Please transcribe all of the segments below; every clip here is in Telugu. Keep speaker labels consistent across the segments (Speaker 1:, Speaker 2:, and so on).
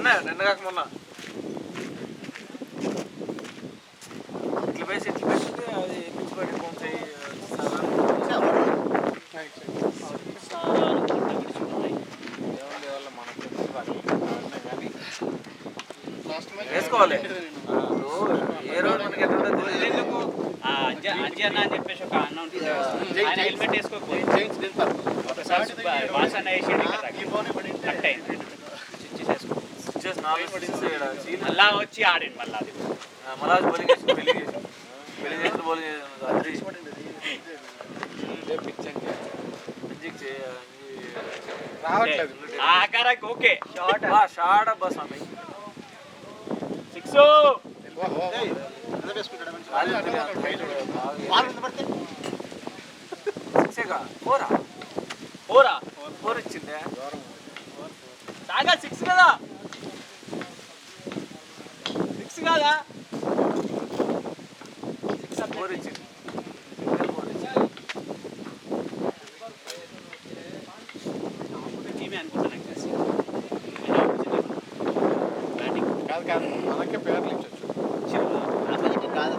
Speaker 1: నిన్న కాక మొన్న ఇట్లా వేసి అది ఎక్కించుకోండి పోతాయి వేసుకోవాలి. ఏ రోడ్ మనకి ఎక్కడ
Speaker 2: అజయ్ అన్న అని చెప్పేసి ఒక అన్న ఉంటుంది, ఆయన హెల్మెట్ వేసుకోకపోతే ఒకసారి వాస అన్న వేసేది కట్ అయింది. అలా వచ్చి ఆడండి మళ్ళీ అది
Speaker 1: మళ్ళా బౌలింగ్ చేసి పెళ్లి చేసి బౌలింగ్ రావట్లేదు.
Speaker 2: ఓకే
Speaker 1: షార్ట్ అబ్బా స్వామి
Speaker 2: సిక్స్
Speaker 1: ఫోర్ ఇచ్చిందే
Speaker 2: సాగా సిక్స్ కదా, సిక్స్ కాదా
Speaker 1: ఫోర్ ఇచ్చింది.
Speaker 3: కాదు మనకే పేర్లు ఇచ్చొచ్చు
Speaker 2: కాదు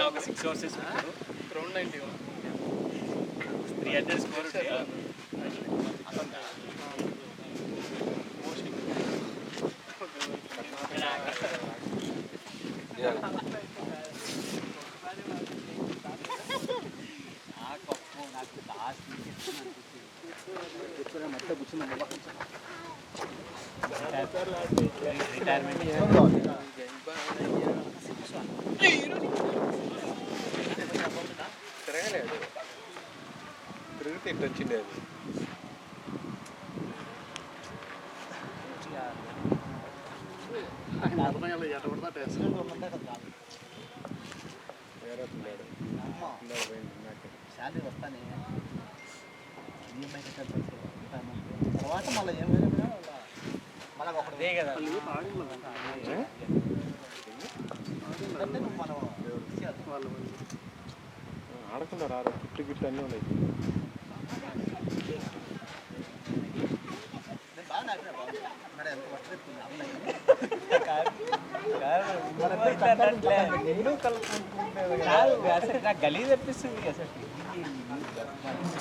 Speaker 2: ఒక 6 ఓవర్స్
Speaker 3: రౌండ్ 90
Speaker 2: 300 స్కోర్
Speaker 3: తిరిగితే ఇట్లా వచ్చిండే అది
Speaker 4: శాలరీ వస్తానే తర్వాత మళ్ళీ ఏమైనా మళ్ళీ ఒకటే కదా మనం
Speaker 3: ఆడకుండా రారు గిట్లు అన్నీ ఉన్నాయి.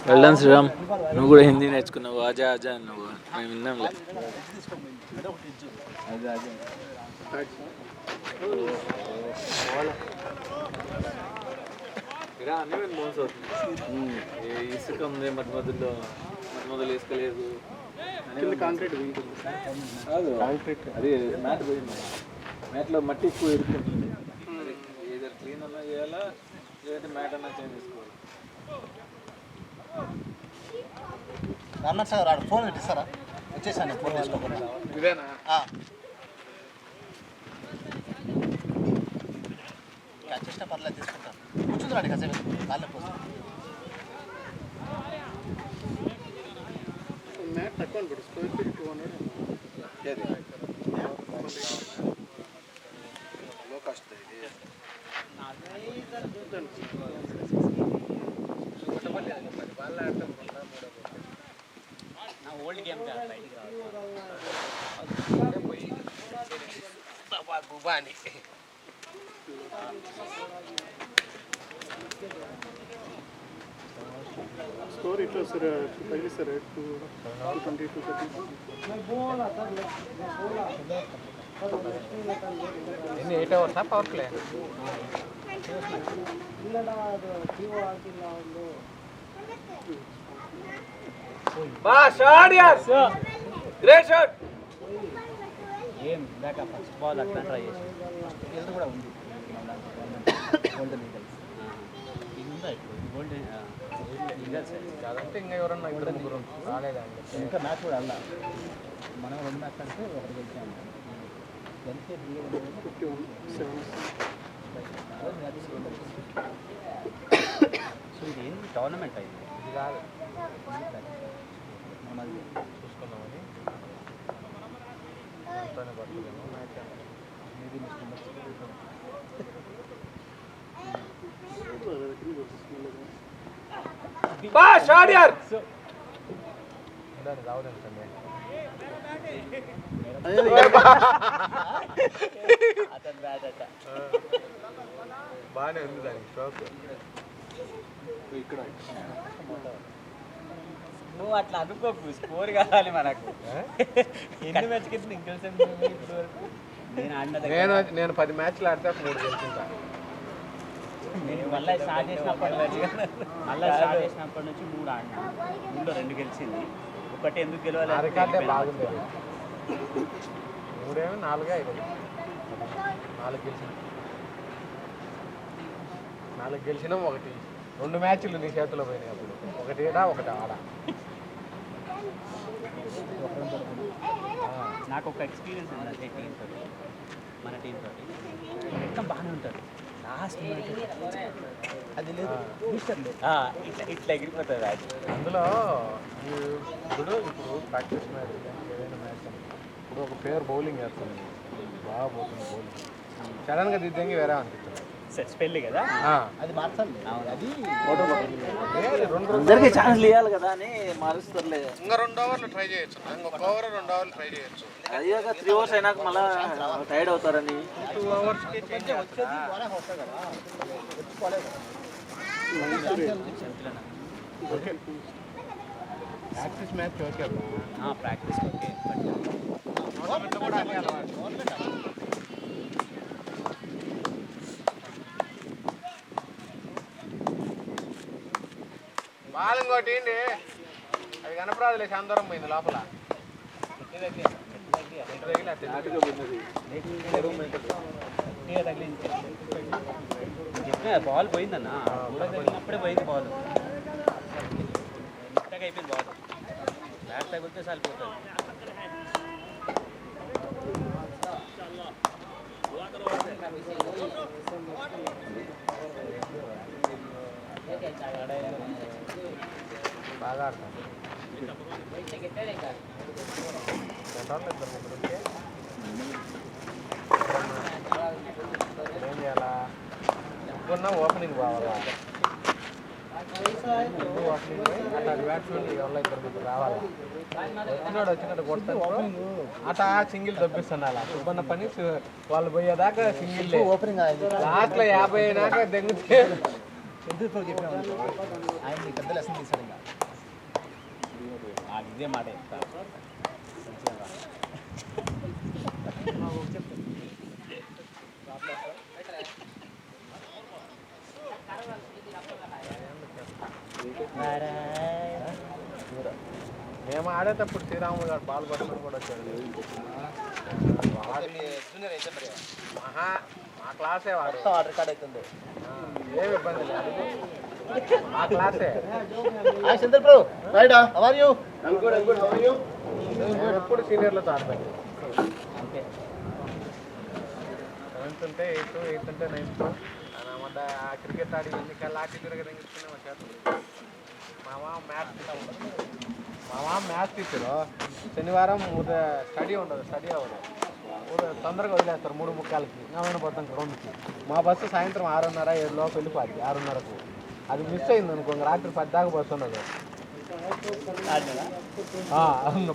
Speaker 1: వెల్డన్ శ్రీరామ్, నువ్వు కూడా హిందీ నేర్చుకున్నావు. ఆజా ఆజా నువ్వు మేము విన్నాంలే. అన్నీ మేము మోసం అవుతుంది. ఇసుక ఉంది మధ్య మొదలు వేసుకోలేదు.
Speaker 3: కాంక్రీట్ కాంక్రీట్
Speaker 1: అది మ్యాట్ పోయింది. మ్యాట్లో మట్టి ఎక్కువ ఎరుకుంటుంది. ఏదో క్లీన్ అన్నా చేయాలా లేదంటే మ్యాట్ అన్నా చేంజ్ చేసుకోవాలి.
Speaker 4: రమణ సార్ రాడు ఫోన్ పెట్టిస్తారా? వచ్చేసాను ఫోన్ తీసుకోకుండా.
Speaker 3: ఇదేనా
Speaker 4: చేసిన పర్లేదు తీసుకుంటాను. కూర్చుందిరాండి కాసేపు కాళ్ళ కోసం.
Speaker 3: మ్యాట్ తక్కువ అనుకోండి, స్క్వేర్ ఫీట్ 200 లో కాస్ట్ ఇది
Speaker 2: ఓల్డ్ గేమ్
Speaker 3: గుబాని స్కోర్ ఇట్లా సార్ తగ్గిస్తారు 220
Speaker 4: ఎన్ని 8 hours power play
Speaker 1: great shot.
Speaker 4: ఏం ఇందాక ఫస్ట్ బాల్ అట్లా ట్రై చేసి ఇది కూడా ఉంది. గోల్డెన్ ఈగల్స్ ఇది ఉందా ఇప్పుడు గోల్డెన్ ఈగల్స్ కాదంటే ఇంకా ఎవరన్నా ఇక్కడ ముగ్గురు రాలేదండి. ఇంకా మ్యాచ్ కూడా అలా మనం 2 మ్యాచ్ అంటే ఒకటి గెలిచాము. ఎంతసేపు సో ఇది ఏంటి టోర్నమెంట్ అయింది, ఇది కాదు మనం అది చూసుకున్నామని పడుతుందేమో మ్యాచ్ మేబీ నెక్స్ట్ అతను బ్యాట్ అట్ట
Speaker 5: బాగానే ఉంది దానికి షాప్.
Speaker 1: ఇక్కడ
Speaker 4: నువ్వు అట్లా అనుకోకు, స్కోర్ కావాలి మనకు. ఎన్ని మ్యాచ్ కింద ఇంకొంచెం ఇప్పుడు వరకు నేను ఆడిన
Speaker 5: నేను 10 మ్యాచ్లు ఆడితే 3 గెలుచుంటా.
Speaker 4: నేను మళ్ళీ స్టార్ట్ చేసినప్పటి నుంచి 3 ఆడినా, 3లో 2 గెలిచింది, ఒకటి ఎందుకు గెలవాలి?
Speaker 5: ఆ రికార్డే బాగుంది. 3 ఏమో 4 5 4 గెలిచిన 4 గెలిచినాం. 2 మ్యాచ్లు నీ చేతిలో పోయినాయి. అప్పుడు ఒకటి ఈడ ఒకటి ఆడ.
Speaker 4: నాకు ఒక ఎక్స్పీరియన్స్ ఉంది అంటే టీమ్ తోటి, మన టీం తోటి మొత్తం బాగానే ఉంటుంది. లాస్ట్ అది లేదు, ఇట్లా ఎగిరిపోతుంది అది.
Speaker 5: అందులో ఇప్పుడు ప్రాక్టీస్ మ్యాచ్ ఏదైనా మ్యాచ్ ఇప్పుడు ఒక ప్లేయర్ బౌలింగ్ వేస్తుంది, బాగా పోతుంది బౌలింగ్, సడన్గా దిద్దంగి వేరే అనిపిస్తుంది.
Speaker 4: స్పెల్ కదా అది మార్చాలి. అది
Speaker 1: అందరికీ ఛాన్స్ ఇవ్వాలి కదా అని మారుస్తారులే.
Speaker 5: ఇంకా 2 ఓవర్లు ట్రై చేయొచ్చు, ఇంకొక ఓవర్ 2 ఓవర్లు ట్రై చేయొచ్చు.
Speaker 1: అది కాక 3 ఓవర్స్ అయినాక మళ్ళీ టైర్డ్ అవుతారని
Speaker 5: 2 ఓవర్స్కి చేంజ్ చేస్తారా? Practice match okay,
Speaker 4: practice okay.
Speaker 5: కూడా అదే అలవాటు. బాల్ ఇంకోటి అది కనపరాదులే, శాంతవరం పోయింది లోపల.
Speaker 4: బాల్ పోయిందన్న, కూడా తగిలినప్పుడే పోయింది బాల్, ఇంతగా అయిపోయింది బాల్. బ్యాట్ తగిలితే సరిపోతుంది.
Speaker 5: బాగా ఆడతాం. ఏం చేయాలా? ఇప్పుడున్నా ఓపెనింగ్ పోవాలా? ఓపెనింగ్ పోయి అట్లా బ్యాట్స్మెన్ ఎవరో 2 రావాలా? వచ్చినట్టు కొడతాను అటా సింగిల్ దొబ్బిస్తాను. అలా సుబ్బన్న పని వాళ్ళు పోయేదాకా సింగిల్ ఓపెనింగ్, లాస్ట్లో 50 అయినాక దెంగితే
Speaker 4: ఆయన పెద్ద లెసన్ తీసాడు. ఇంకా ఇదే మాట చెప్తా.
Speaker 5: మేము ఆడేటప్పుడు శ్రీరాములు గారు బాల్ పట్టుకొని కూడా వచ్చాడు. మా క్లాసే వాడు,
Speaker 4: రికార్డ్ అవుతుంది,
Speaker 5: ఏమి ఇబ్బంది లేదు, మా క్లాసే. ఎప్పుడు సీనియర్లతో ఆడతాను. 7th ఉంటే 8th, 8th ఉంటే 9th. క్రికెట్ ఆడి ఎన్నికలు లాటి తిరగదెంగుతున్నాయి మా చేతులు. మా మామ మ్యాథ్స్ టీచరు శనివారం స్టడీ ఉండదు, స్టడీ అవ్వదు, తొందరగా వదిలేస్తారు 3:45కి. ఏమైనా పోతాం గ్రౌండ్కి. మా బస్సు సాయంత్రం 6:30 7 లోపు వెళ్ళిపోద్ది, 6:30కు. అది మిస్ అయింది అనుకో, రాత్రి 10 దాకా బస్సు ఉన్నది.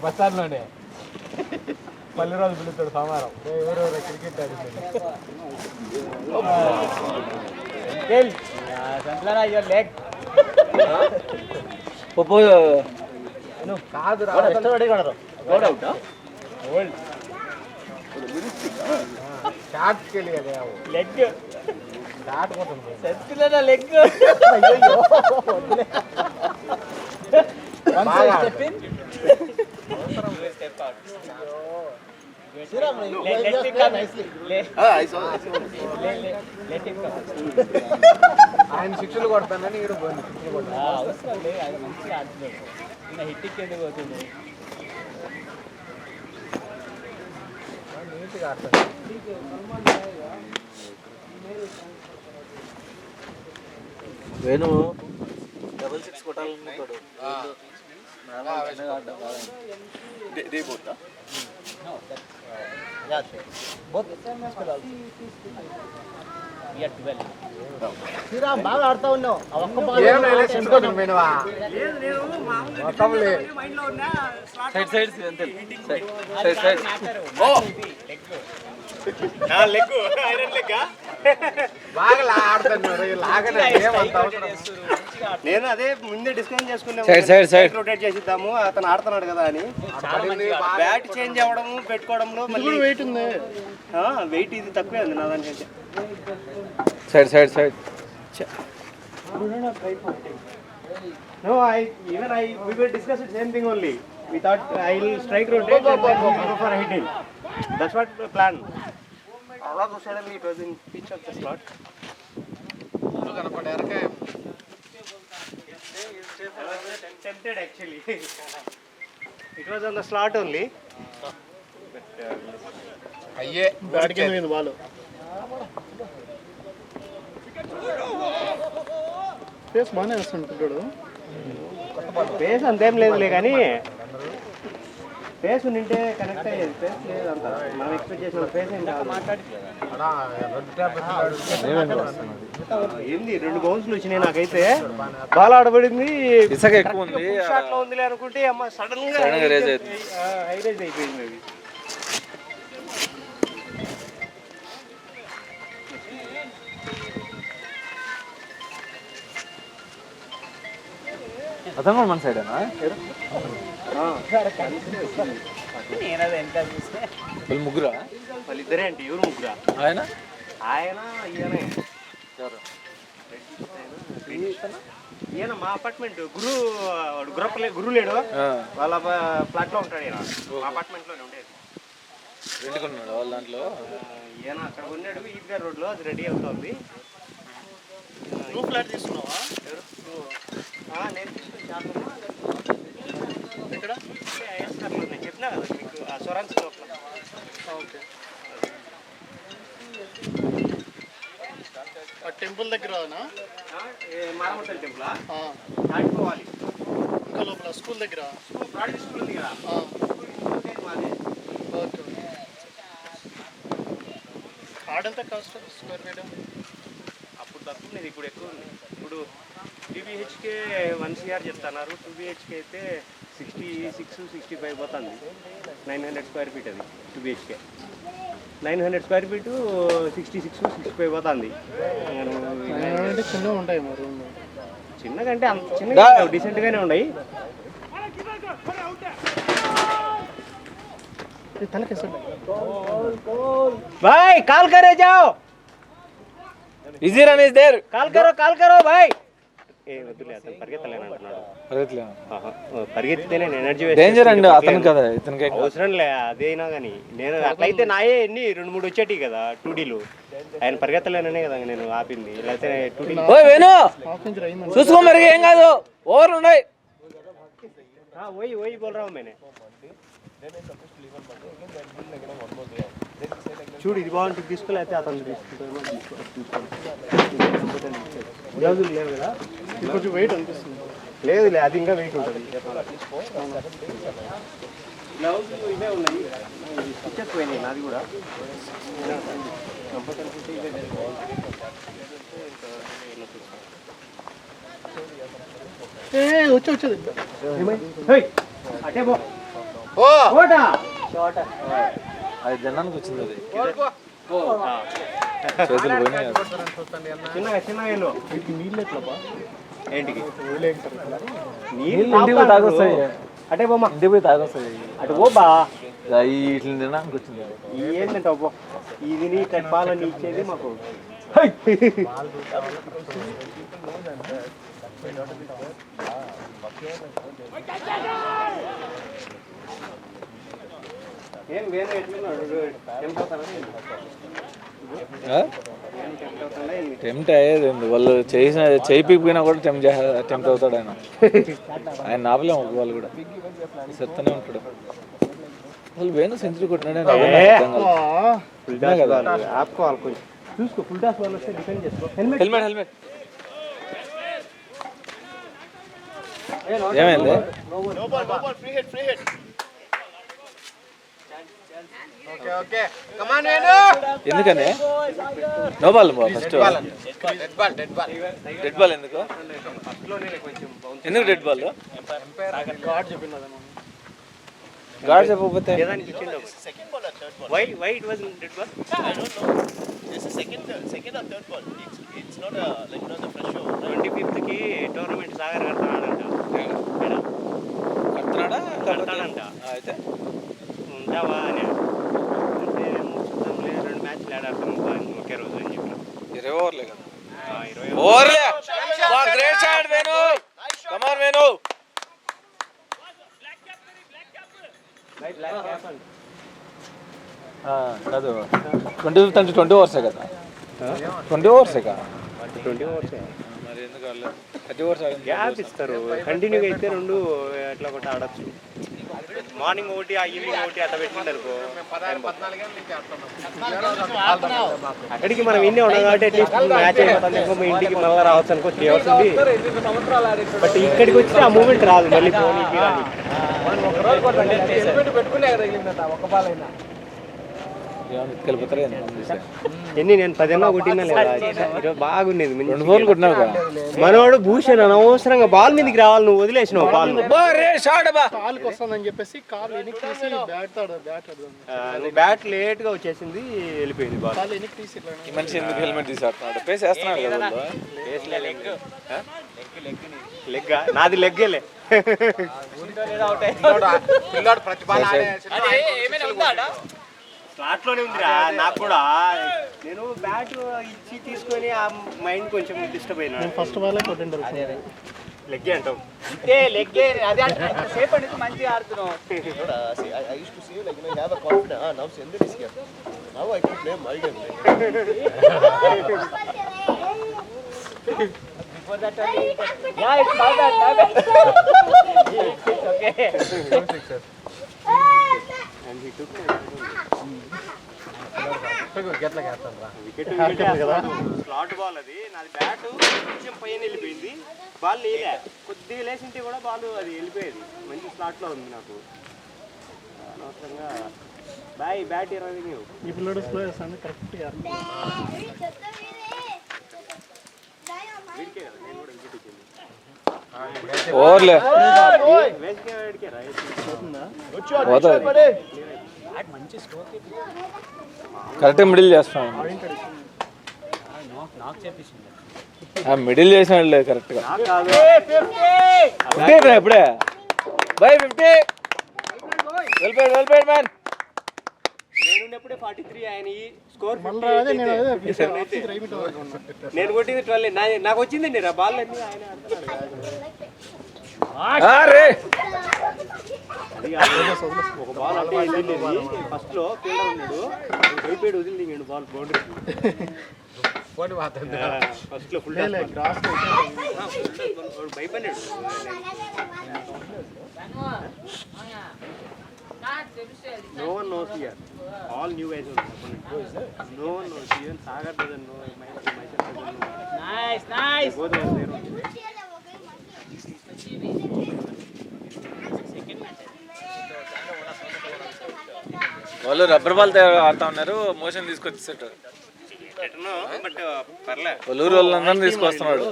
Speaker 5: బస్ స్టాండ్లోనే మళ్ళీ రోజు పిలుస్తాడు సోమవారం, ఎవరెవరో క్రికెట్ ఆడింది. కాదు షార్ట్స్కి వెళ్ళి కదా
Speaker 4: లెగ్
Speaker 5: షార్ట్ కొట్టండి
Speaker 4: లెగ్
Speaker 5: ఆయన శిక్షలు కొడతానని ఈడు శిక్షలు కొడతాను.
Speaker 4: అవసరం లేదు, ఆయన మంచిగా ఆడుతున్నాడు. ఇంకా హిట్టికి ఎందుకు పోతుంది?
Speaker 5: నీట్గా ఆడతాను.
Speaker 1: వేణు 6 కొట్టాలనుకుంటాడు.
Speaker 4: ఇయర్ 12.
Speaker 5: శ్రీరామ్ బాగా ఆడుతా ఉన్నావు ఒక్క బాల్ ఎంచుకోండి పోయినవా
Speaker 1: సైడ్ అంతే సైడ్
Speaker 5: బాగా ఆడుతున్నారు లాగనే ఏమంత అవసరం.
Speaker 3: నేను అదే ముందే డిస్కషన్ చేసుకున్నాము
Speaker 1: సైడ్
Speaker 3: రొటేట్ చేసిద్దాము అతను ఆడుతున్నాడు కదా అని. బ్యాట్ చేంజ్ అవ్వడము పెట్టుకోవడంలో మళ్ళీ
Speaker 5: వెయిట్ ఉంది
Speaker 3: వెయిట్ ఇది తక్కువే ఉంది నా దానికంటే.
Speaker 1: Side
Speaker 3: No, we will discuss the same thing only. We thought I will strike rotate and then we go for hitting. That's what the plan. All of a sudden it was in pitch of the slot. I was tempted actually. It was on the slot only.
Speaker 5: అయ్యే బ్యాట్ కింద మీద బాల్ ఫేస్ బాగానే వేస్తుంటాడు.
Speaker 3: ఫేస్ అంతేం లేదులే కానీ ఫేస్ ఉంటే కనెక్ట్ అయ్యేది. ఫేస్ లేదు అంత మనం ఎక్స్పెక్ట్ చేసిన ఫేస్ ఏం కాదు. ఏంది 2 బౌన్స్లు వచ్చినాయి నాకైతే. బాల్ ఆడబడింది
Speaker 1: ఇసుక ఎక్కువ ఉంది
Speaker 3: షాట్ లో ఉందిలే అనుకుంటే అమ్మ సడన్ గా
Speaker 1: రేజ్
Speaker 3: హైరైజ్ అయిపోయింది అది.
Speaker 1: అతను కూడా మన సైడేనా
Speaker 2: నేనది ఎంత చూస్తే
Speaker 1: వీళ్ళు ముగ్గురా
Speaker 3: వాళ్ళిద్దరే అంటే ఎవరు ముగ్గురా?
Speaker 1: ఆయన
Speaker 3: ఆయన ఈయనే. ఈయన మా అపార్ట్మెంట్ గురు లేడు వాళ్ళ ఫ్లాట్ లో ఉంటాడు. ఈయన మా అపార్ట్మెంట్ లోనే ఉండేది.
Speaker 1: రెండుకున్నాడు వాళ్ళ దాంట్లో.
Speaker 3: ఈయన అక్కడ ఉన్నాడు ఈద్గార్ రోడ్ లో. అది రెడీ అవుతుంది.
Speaker 5: నువ్వు ఫ్లాట్ తీసుకున్నావా?
Speaker 3: నేను తీసుకుని ఇక్కడ నేను చెప్పినా కదా మీకు ఆ సొరాన్స్ లోపల.
Speaker 5: ఓకే. ఆ టెంపుల్ దగ్గర
Speaker 3: మారమతల్ టెంపులా దాటిపోవాలి.
Speaker 5: ఇంకా లోపల స్కూల్ దగ్గర
Speaker 3: ప్రాడక్ట్ స్కూల్ ఉంది కదా. మాదే.
Speaker 5: ఓకే. ఆడంతా కాస్ట్ స్క్వేర్ ఫీట్
Speaker 3: అప్పుడు తక్కువ ఉంది, ఇప్పుడు ఎక్కువ ఉంది. ఇప్పుడు 3 BHK 1 CR చెప్తున్నారు. 2 BHK అయితే 66-65 పోతుంది. 900 స్క్వేర్ ఫీట్ అది 2 BHK. 900 స్క్వేర్ ఫీటు 66-65 పోతుంది.
Speaker 5: అంటే చిన్నగా ఉంటాయి మా రూమ్.
Speaker 3: చిన్నగంటే అంత చిన్నగా డీసెంట్గానే ఉన్నాయి. भाई कॉल करे जाओ.
Speaker 1: Easy run is there
Speaker 3: call కరో భాయ్. ఏ వద్దులే అతను పరిగెత్తలేను అంటున్నాడు. పరిగెత్తితేనే ఎనర్జీ
Speaker 1: డేంజర్ అండి అతను కదా ఇతనికి
Speaker 3: అవసరం లే. అదేనా కానీ నేను అట్లయితే నాయే ఎన్ని 2-3 వచ్చేటి కదా 2Dలు. ఆయన పరిగెత్తలేననే కదా నేను ఆపింది. లేకపోతే 2D
Speaker 1: వేణు చూసుకో మరి ఏం కాదు ఓవర్ ఉన్నాయి.
Speaker 3: वही बोल रहा हूँ मैंने. చూడు ఇది బాగుంటుంది తీసుకోలేకపోతే అతను తీసుకుంటాను. లేవు కదా
Speaker 5: కొంచెం వెయిట్ అనిపిస్తుంది.
Speaker 3: లేదులే అది ఇంకా వెయిట్ ఉంటుంది. గ్లౌజ్ ఇవే ఉన్నాయి. స్టిచెస్ పోయినాయి నాది కూడా.
Speaker 5: వచ్చేది
Speaker 3: అటే పో.
Speaker 1: అది జనానికి వచ్చింది. అది చేతులు పోయినాయి.
Speaker 3: చిన్నగా వెళ్ళు.
Speaker 5: నీళ్ళు ఎట్లా
Speaker 3: ఏంటికి
Speaker 1: ఇంటికి పోయి తాగొస్తాయి.
Speaker 3: అటే పోమా.
Speaker 1: ఇంటికి పోయి తాగొస్తాయి.
Speaker 3: అటు పోబా.
Speaker 1: ఇట్లా తినడానికి వచ్చింది.
Speaker 3: ఏంటంటావు పో. ఇది నీ పాలని ఇచ్చేది మాకు. ఏం వేరే ఎట్లున్నాడు
Speaker 1: టెంప్ట్ అయ్యేది వాళ్ళు చేసిన చేయిపోయినా కూడా టెంప్ట్ అవుతాడు ఆయన. ఆయన నాపలేము వాళ్ళు కూడా చెప్తానే ఉంటాడు. అసలు వేణు సెంచరీ కొట్టినాడే
Speaker 3: ఆపుకోవాలి కొంచెం చూసుకో. ఫుల్ టాస్ వాళ్ళు వస్తే డిఫెండ్ చేసుకో.
Speaker 1: హెల్మెట్ ఏమైంది?
Speaker 5: ఓకే ఓకే కమాన్ వేణు
Speaker 1: ఎందుకని no ball first
Speaker 5: dead ball
Speaker 1: dead ball ఎందుకు ఎందుకు డెడ్ బాల్ గాడ్ చెప్పకపోతే
Speaker 3: why it was dead ball
Speaker 6: It's not a like the fresh show.
Speaker 3: 25th కి టోర్నమెంట్ సాగర్ కడతాడంట
Speaker 1: కడతాడా
Speaker 3: కడతాడంట
Speaker 1: అయితే
Speaker 3: ఉంటావా అని అంటే చూద్దాంలే 2 మ్యాచ్లు ఆడాడుతాం ఒకే రోజు అని చెప్పిన
Speaker 1: 20 ఓవర్లే కదా
Speaker 3: 20
Speaker 1: ఓవర్లే గ్రేట్ షాట్ వేణు కమాన్ వేణు కాదు 25th అంటే 20 ఓవర్సే కదా 20 ఓవర్సే కదా
Speaker 3: 20 ఓవర్స్
Speaker 1: మరి ఎందుకు ఆడలేదు 30 ఓవర్స్ ఆడింది
Speaker 3: గ్యాప్ ఇస్తారు కంటిన్యూగా అయితే 2 ఎట్లా ఒకటి ఆడచ్చు మార్నింగ్ ఒకటి ఈవినింగ్ ఒకటి అట్లా పెట్టింటారు అక్కడికి మనం ఇన్నే ఉన్నాం కాబట్టి అట్లీస్ట్ మ్యాచ్ అయిపోతుంది ఇంకో మీ ఇంటికి మళ్ళీ రావచ్చు అనుకో 3 hours ఉంది బట్ ఇక్కడికి వచ్చి ఆ మూమెంట్ రాదు మళ్ళీ పోనీకి రాని
Speaker 5: పెట్టుకునే తగిలిందట ఒక బాల్ అయినా
Speaker 1: వెళ్ళిపోతారా
Speaker 3: ఎన్ని నేను 10 అన్నా కొట్టినా లేదా ఈరోజు బాగుండేది
Speaker 1: 2 బోర్లు కొట్టినావు కదా
Speaker 3: మనవాడు భూషణ్ అనవసరంగా బాల్ మీదకి రావాలి నువ్వు వదిలేసినావు బాల్
Speaker 5: కాలుకి వస్తుందని చెప్పేసి కాలు వెనక్కి తీసి
Speaker 3: నువ్వు బ్యాట్ లేట్ గా వచ్చేసింది వెళ్ళిపోయింది బాల్
Speaker 5: కాలు వెనక్కి తీసి ఇట్లా
Speaker 1: ఈ మనిషి ఎందుకు హెల్మెట్ తీసేస్తున్నాడు పేస్ వేస్తున్నాడు కదా
Speaker 3: లెగ్ నాది లెగ్గేలే
Speaker 5: పిల్లాడు ప్రతి బాల్
Speaker 3: స్లాట్ లోనే ఉందిరా నాకు కూడా నేను బ్యాట్ ఇచ్చి తీసుకొని ఆ మైండ్ కొంచెం డిస్టర్బ్ అయినా
Speaker 5: ఫస్ట్ బాల్ కొట్టింటారు
Speaker 3: లెగ్గే అంటాం
Speaker 2: లెగ్గే అదే సేపు అనేది మంచిగా ఆడుతున్నావు
Speaker 6: See, I used to see you like you have a confidence. Now send it is here. Now I can play multi.
Speaker 2: before that yeah it's not bad it's okay
Speaker 3: and he took
Speaker 5: wicket
Speaker 3: slot ball అది నాది బ్యాట్ కొంచెం పైన వెళ్ళిపోయింది బాల్ లేలే కొద్దిగా లేసింటే కూడా బాల్ అది వెళ్ళిపోయేది మంచి స్లాట్ లో ఉంది నాకు అనవసరంగా బ్యాట్ ఇరవై
Speaker 5: ఈ పిల్లడు స్లో చేస్తాను కరెక్ట్
Speaker 1: ఓవర్లే కరెక్ట్ మిడిల్ చేస్తున్నాను మిడిల్ చేసినాడు కరెక్ట్ గా ఇప్పుడే బై 50 వెళ్ళిపోయాడు మ్యాన్
Speaker 3: నేనున్నప్పుడే 43 ఆయన స్కోర్ నేను కొట్టింది 12 నాకు వచ్చిందండి రా బాల్ అన్ని ఆయన ఒక బాల్ అంటే వెళ్ళింది ఫస్ట్ లో ఫీల్డర్ ఉన్నాడు భయపేడు వదిలింది బాల్ బౌండరీ ఫస్ట్ లో ఫుల్ భయపడ్డాడు No one knows here. All new guys are no one knows. Even Sagar doesn't know. Myself doesn't know.
Speaker 2: nice
Speaker 3: Both of us there only.
Speaker 1: వాళ్ళు రబ్బర్ బాల్ ఆడుతా ఉన్నారు మోషన్ తీసుకొచ్చేసాడు
Speaker 3: బట్ పర్లే
Speaker 1: ఒల్లూరు వాళ్ళందరినీ తీసుకొస్తున్నాడు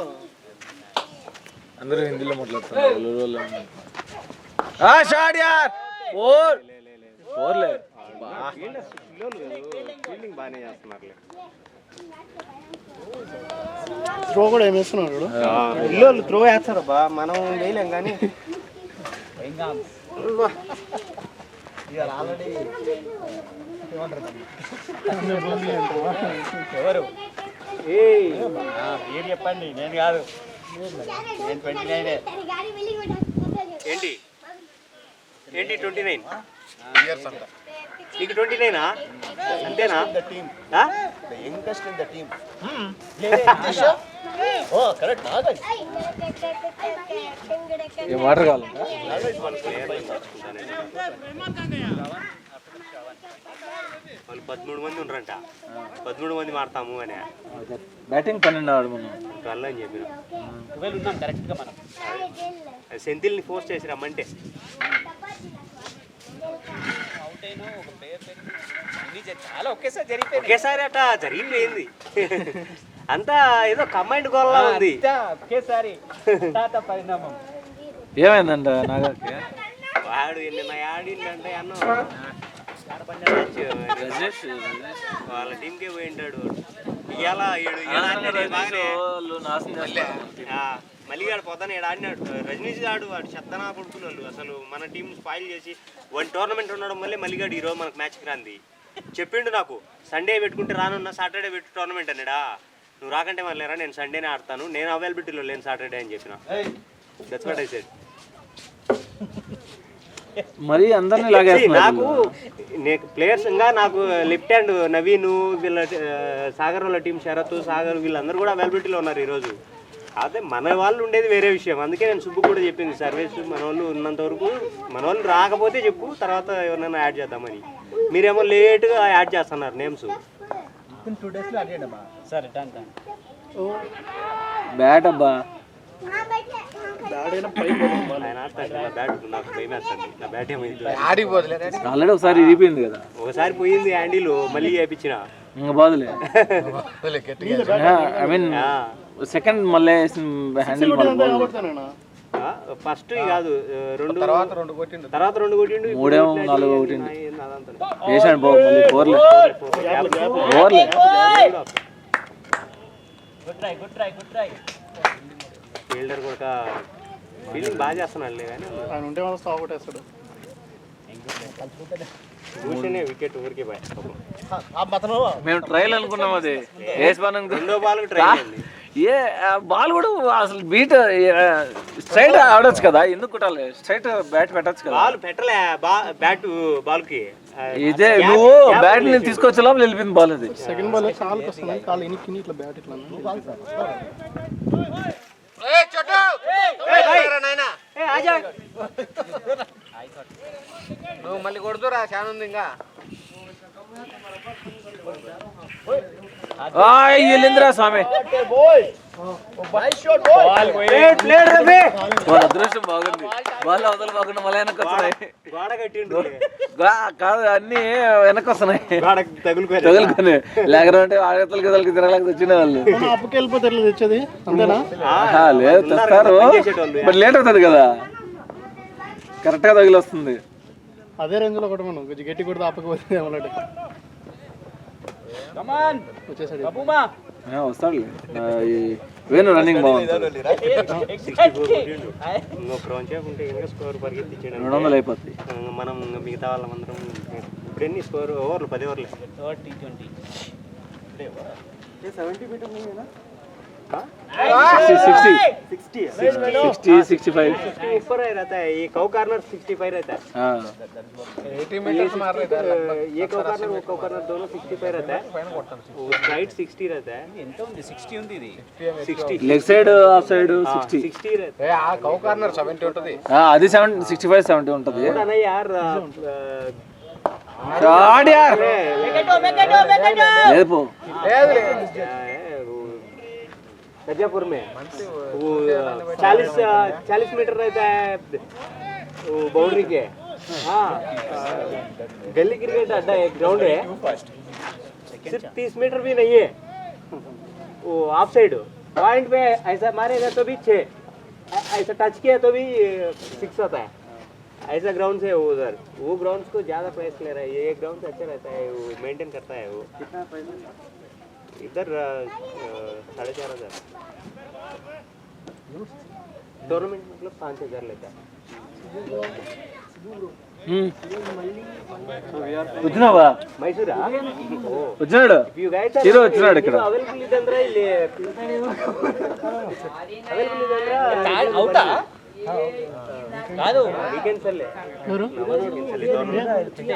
Speaker 1: అందరూ హిందీలో మాట్లాడుతున్నారు ఒల్లూరు వాళ్ళు షాట్ యార్ ఫోర్లే
Speaker 3: ఫీల్డింగ్ బాగానే చేస్తున్నారులే
Speaker 5: త్రో కూడా ఏం వేస్తున్నాడు
Speaker 3: పిల్లలు త్రో వేస్తారు బా మనం వేయలేం కానీ
Speaker 2: ఎవరు పేరు చెప్పండి నేను కాదు నేను 29
Speaker 3: ఏంటి 29 నీకు 29 అంతేనా
Speaker 6: The youngest in the team. Oh, correct. Nagan.
Speaker 1: A water కావాలి
Speaker 3: వాళ్ళు 13 మంది ఉన్నారంట 13 మంది మాడతాము అని
Speaker 1: బ్యాటింగ్ 12 ఆడు మనం
Speaker 3: ట్వెల్వ్ అని చెప్పిన
Speaker 2: 12 ఉన్నాం కరెక్ట్గా మనం
Speaker 3: సెంతిల్ని ఫోర్స్ చేసి రమ్మంటే
Speaker 2: కెప్టెన్ ఒక ప్లేయర్ పేరు అన్ని చాలా ఒకేసారి జరిగిపోయింది.
Speaker 3: ఒకేసారి అట్లా జరిగిపోయింది. అంతా ఏదో కంబైండ్ గోల్లా ఉంది.
Speaker 2: ఒకేసారి పరిణామం.
Speaker 1: ఏమైందంట నాగాకి?
Speaker 3: వాడు నిన్న ఆడిందంటే అన్న వాళ్ళ టీంకే పోయి ఉంటాడు. మళ్ళీ ఆడు పొద్దున ఈడు ఆడినాడు. రజనీష్ గాడు వాడు చెత్తనా కొడుకున్నాడు. అసలు మన టీం స్పాయిల్ చేసి వన్ టోర్నమెంట్ ఉండడం వల్లే మళ్ళీగాడు ఈరోజు మనకు మ్యాచ్కి రాంది చెప్పిండు. నాకు సండే పెట్టుకుంటే రానున్నా సాటర్డే పెట్టు టోర్నమెంట్ అన్నాడా. నువ్వు రాకంటే మళ్ళీ లేరా, నేను సండేనే ఆడతాను, నేను అవైలబిలిటీలో లేను సాటర్డే అని చెప్పిన. That's what I said.
Speaker 1: మరి అందరినీ
Speaker 3: నాకు ప్లేయర్స్ ఇంకా నాకు లెఫ్ట్ హ్యాండ్ నవీన్ వీళ్ళ సాగర్ వాళ్ళ టీం శరత్ సాగర్ వీళ్ళందరూ కూడా అవైలబిలిటీలో ఉన్నారు ఈరోజు. అదే మన వాళ్ళు ఉండేది వేరే విషయం. అందుకే నేను సుబ్బు కూడా చెప్పింది సర్వీస్ మన వాళ్ళు ఉన్నంత వరకు, మన వాళ్ళు రాకపోతే చెప్పు, తర్వాత ఎవరినైనా యాడ్ చేద్దామని. మీరేమో లేట్గా యాడ్ చేస్తున్నారు నేమ్స్.
Speaker 4: 2 daysలో అడిగాడమ్మా. సరే
Speaker 1: బ్యాట్ అబ్బా
Speaker 3: ఆయన బ్యాట్ నాకు భయం వేస్తుంది. నా బ్యాట్ ఏమైంది
Speaker 1: ఆల్రెడీ ఒకసారి ఇరిగిపోయింది కదా.
Speaker 3: ఒకసారి పోయింది హ్యాండిల్, మళ్ళీ వేయించిన
Speaker 1: ఇంకా బాధలే. ఐ మీన్ సెకండ్ మళ్ళీ హ్యాండిల్
Speaker 3: ఫస్ట్ కాదు
Speaker 5: తర్వాత రెండు కొట్టిండు.
Speaker 3: 2 కొట్టిండు,
Speaker 1: 3 4 కొట్టిండు వేసాడు. బాబు మళ్ళీ 4లే.
Speaker 2: Good try.
Speaker 3: ఫీల్డర్ కూడా ఫీల్డింగ్ బాగా చేస్తున్నాడు కానీ
Speaker 5: ఆయన ఉంటే మనం స్టాప్ కొట్టేస్తాడు.
Speaker 3: చూస్తేనే వికెట్ ఊరికే పోయి.
Speaker 1: మేము ట్రైల్ అనుకున్నాం. అది
Speaker 3: రెండో బాల్ ట్రై అయింది.
Speaker 1: ఏ బాల్ కూడా అసలు బీట్ స్ట్రైట్ ఆడొచ్చు కదా, ఎందుకు కొట్టాలి? స్ట్రైట్ బ్యాట్ పెట్టచ్చు కదా.
Speaker 3: బాల్ పెట్టలే, బ్యాట్ బాల్ కి
Speaker 1: ఇదే నువ్వు బ్యాట్ ని తీసుకొచ్చే లోపల వెళ్ళిపోయింది బాల్. అది
Speaker 5: సెకండ్ బాల్ కాలుకి వస్తుంది, కాలు ఇనికి ఇట్లా బ్యాట్ ఇట్లా. నువ్వు మళ్ళీ కొడుతురా, చాలా ఉంది ఇంకా.
Speaker 1: వెళ్ళిందిరా స్వామి. అదృష్టం బాగుంది. బాల్ అవతల బాగుంది, మళ్ళీ వెనక్కి వస్తున్నాయి.
Speaker 3: గోడ కట్టిండు
Speaker 1: కాదు అన్ని వెనక్కి వస్తున్నాయి
Speaker 3: తగులుకొని.
Speaker 1: లేకపోతే ఆడతలకి తిరగలేక తెచ్చిన వాళ్ళు
Speaker 5: అప్పుకెళ్ళిపోతే ఎట్లా తెచ్చేది అంతేనా?
Speaker 1: లేదు తెస్తారు, బట్ లేట్ అవుతుంది కదా. కరెక్ట్గా తగిలి వస్తుంది.
Speaker 5: అదే రేంజ్ లో కొట్టమను, గట్టి కొడితే అప్పకపోతే ఏమన్నాడు
Speaker 1: వస్తాడు. వేణు రన్నింగ్ బాగుంది.
Speaker 3: 200 పరిగెత్తించాడు.
Speaker 1: 200 అయిపోతుంది.
Speaker 3: మనం మిగతా వాళ్ళందరం ఇప్పుడు ఎన్ని స్కోర్ ఓవర్లు 10 ఓవర్లు
Speaker 2: T20
Speaker 3: 70 మీటర్
Speaker 1: 65
Speaker 3: ऊपर ही रहता है. ये कौ कार्नर 65 रहता है.
Speaker 5: 80 मीटर मार रहे थे.
Speaker 3: ये कौ कार्नर वो कौ कार्नर दोनों 65 रहता है. वो राइट 60 रहता है.
Speaker 2: ఎంత ఉంది? 60 ఉంది. ఇది
Speaker 3: 60
Speaker 1: లెగ్ సైడ్ ఆఫ్ సైడ్
Speaker 3: 60 रहता है.
Speaker 5: ఆ కౌ కార్నర్ 70 ఉంటది.
Speaker 1: అది 65 70 ఉంటది.
Speaker 3: नहीं यार
Speaker 1: షాట్ యార్ లేదు పో.
Speaker 3: मिर्जापुर में वो 40 मीटर रहता है वो बाउंड्री के. हाँ गली क्रिकेट अड्डा एक ग्राउंड है, सिर्फ 30 मीटर भी नहीं है. वो ऑफ साइड पॉइंट पे ऐसा मारेगा तो भी 6, ऐसा टच किया तो भी 6 होता है. ऐसा ग्राउंड से उधर वो ग्राउंड को ज़्यादा प्राइस ले रहा है. ये ग्राउंड से अच्छा रहता है, वो मेंटेन करता है. वो कितना प्राइस इधर 4,500 टूर्नामेंट मतलब 5,000 लेता है.
Speaker 1: వచ్చినావా?
Speaker 3: मैसूरा
Speaker 1: వచ్చినాడు హీరో వచ్చినాడు ఇక్కడ.
Speaker 3: అవైలబుల్ ఇదంద్రా ಇಲ್ಲಿ అవైలబుల్ ఇదంద్రా
Speaker 2: అవుతా కాదు
Speaker 3: వీకెండ్స్ అల్లే.